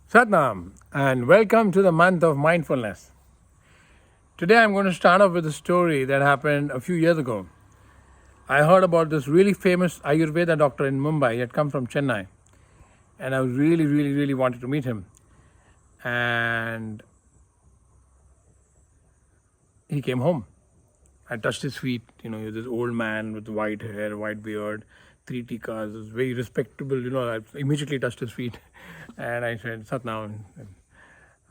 Satnam, and welcome to the month of mindfulness. Today I'm going to start off with a story that happened a few years ago. I heard about this really famous Ayurveda doctor in Mumbai. He had come from Chennai, and I was really wanted to meet him. And he came home. I touched his feet. He was this old man with white hair, white beard, three tikas. It was very respectable. I immediately touched his feet, and I said, Satnam.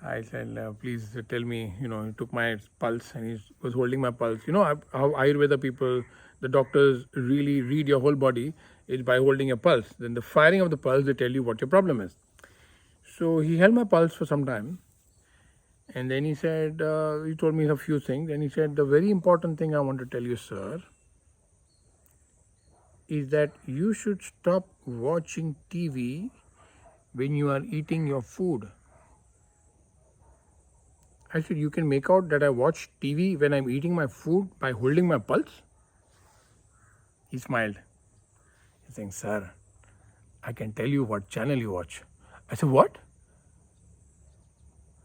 I said, please tell me, he took my pulse and he was holding my pulse. How Ayurveda people, the doctors really read your whole body is by holding your pulse. Then the firing of the pulse, they tell you what your problem is. So he held my pulse for some time. And then he said, he told me a few things. And he said, the very important thing I want to tell you, sir, is that you should stop watching TV when you are eating your food. I said, you can make out that I watch TV when I'm eating my food by holding my pulse? He smiled. He's saying, sir, I can tell you what channel you watch. I said, what?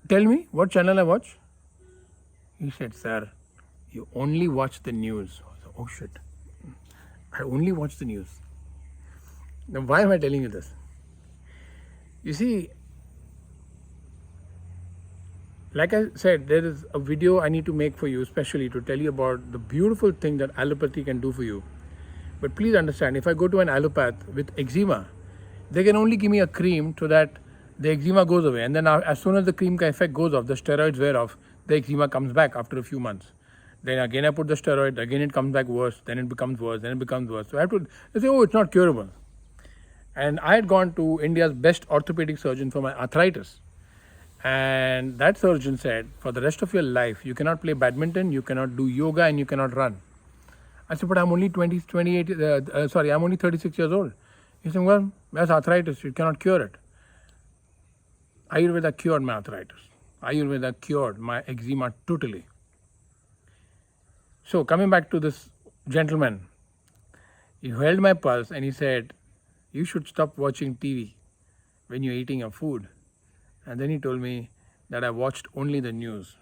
Tell me what channel I watch? He said, sir, you only watch the news. I said, oh shit, I only watch the news. Now why am I telling you this? You see, like I said, there is a video I need to make for you especially to tell you about the beautiful thing that allopathy can do for you. But please understand, if I go to an allopath with eczema, they can only give me a cream so that the eczema goes away. And then as soon as the cream effect goes off, the steroids wear off, the eczema comes back after a few months. Then again I put the steroid, again it comes back worse, then it becomes worse, then it becomes worse. So they say, oh, it's not curable. And I had gone to India's best orthopedic surgeon for my arthritis. And that surgeon said, for the rest of your life, you cannot play badminton, you cannot do yoga, and you cannot run. I said, but I'm only I'm only 36 years old. He said, well, that's arthritis, you cannot cure it. Ayurveda cured my arthritis. Ayurveda cured my eczema totally. So coming back to this gentleman, he held my pulse and he said, you should stop watching TV when you're eating your food. And then he told me that I watched only the news.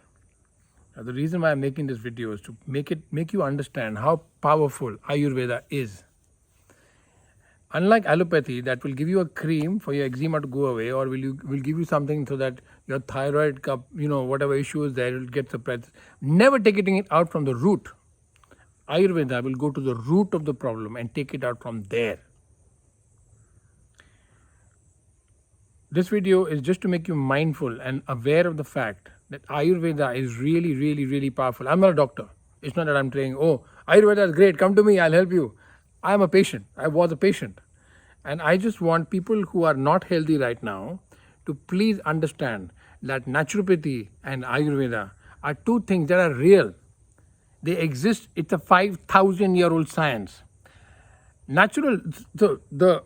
Now, the reason why I'm making this video is to make you understand how powerful Ayurveda is. Unlike allopathy, that will give you a cream for your eczema to go away, or will give you something so that your thyroid, whatever issue is there, will get suppressed. Never taking it out from the root. Ayurveda will go to the root of the problem and take it out from there. This video is just to make you mindful and aware of the fact that Ayurveda is really powerful. I'm not a doctor. It's not that I'm saying, oh, Ayurveda is great, come to me, I'll help you. I'm a patient. I was a patient. And I just want people who are not healthy right now to please understand that naturopathy and Ayurveda are two things that are real. They exist. It's a 5,000-year-old science. The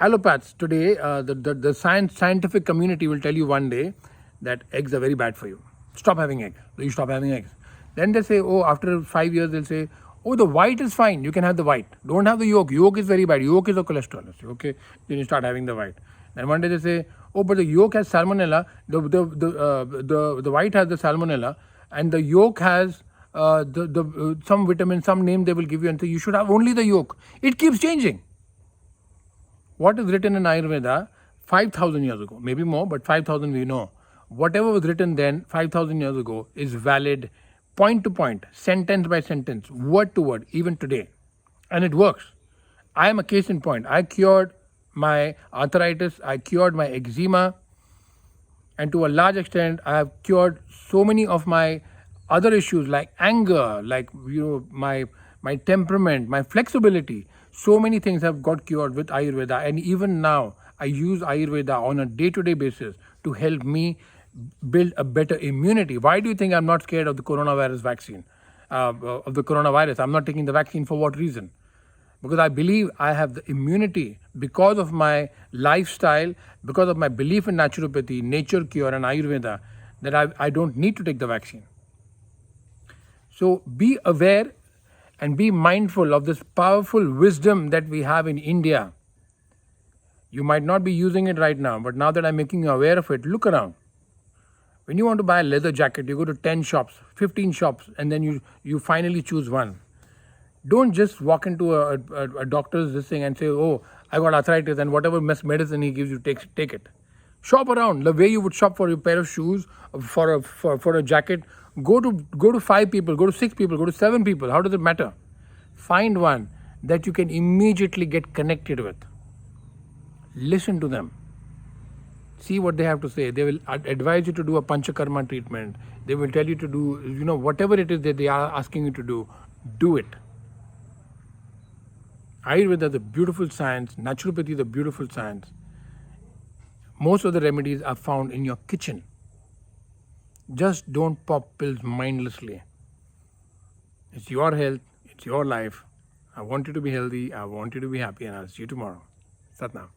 allopaths today, the scientific community will tell you one day that eggs are very bad for you. Stop having eggs. You stop having eggs. Then they say, oh, after 5 years, they'll say, oh, the white is fine. You can have the white. Don't have the yolk. Yolk is very bad. Yolk is a cholesterol. I say, okay, then you start having the white. Then one day they say, oh, but the yolk has salmonella. The white has the salmonella, and the yolk has some vitamin, some name they will give you, and say you should have only the yolk. It keeps changing. What is written in Ayurveda 5,000 years ago, maybe more, but 5,000 we know. Whatever was written then 5,000 years ago is valid point to point, sentence by sentence, word to word, even today. And it works. I am a case in point. I cured my arthritis, I cured my eczema, and to a large extent, I have cured so many of my other issues like anger, like my temperament, my flexibility. So many things have got cured with Ayurveda, and even now I use Ayurveda on a day-to-day basis to help me build a better immunity. Why do you think I'm not scared of the coronavirus vaccine, of the coronavirus? I'm not taking the vaccine for what reason? Because I believe I have the immunity because of my lifestyle, because of my belief in naturopathy, nature cure and Ayurveda, that I don't need to take the vaccine. So be aware and be mindful of this powerful wisdom that we have in India. You might not be using it right now, but now that I'm making you aware of it, look around. When you want to buy a leather jacket, you go to 10 shops, 15 shops, and then you finally choose one. Don't just walk into a doctor's this thing and say, oh, I got arthritis, and whatever medicine he gives you, take it. Shop around the way you would shop for a pair of shoes, for a jacket. Go to 5 people, go to 6 people, go to 7 people. How does it matter? Find one that you can immediately get connected with. Listen to them. See what they have to say. They will advise you to do a panchakarma treatment. They will tell you to do, whatever it is that they are asking you to do it. Ayurveda is a beautiful science. Naturopathy is a beautiful science. Most of the remedies are found in your kitchen. Just don't pop pills mindlessly. It's your health. It's your life. I want you to be healthy. I want you to be happy. And I'll see you tomorrow. Satnam.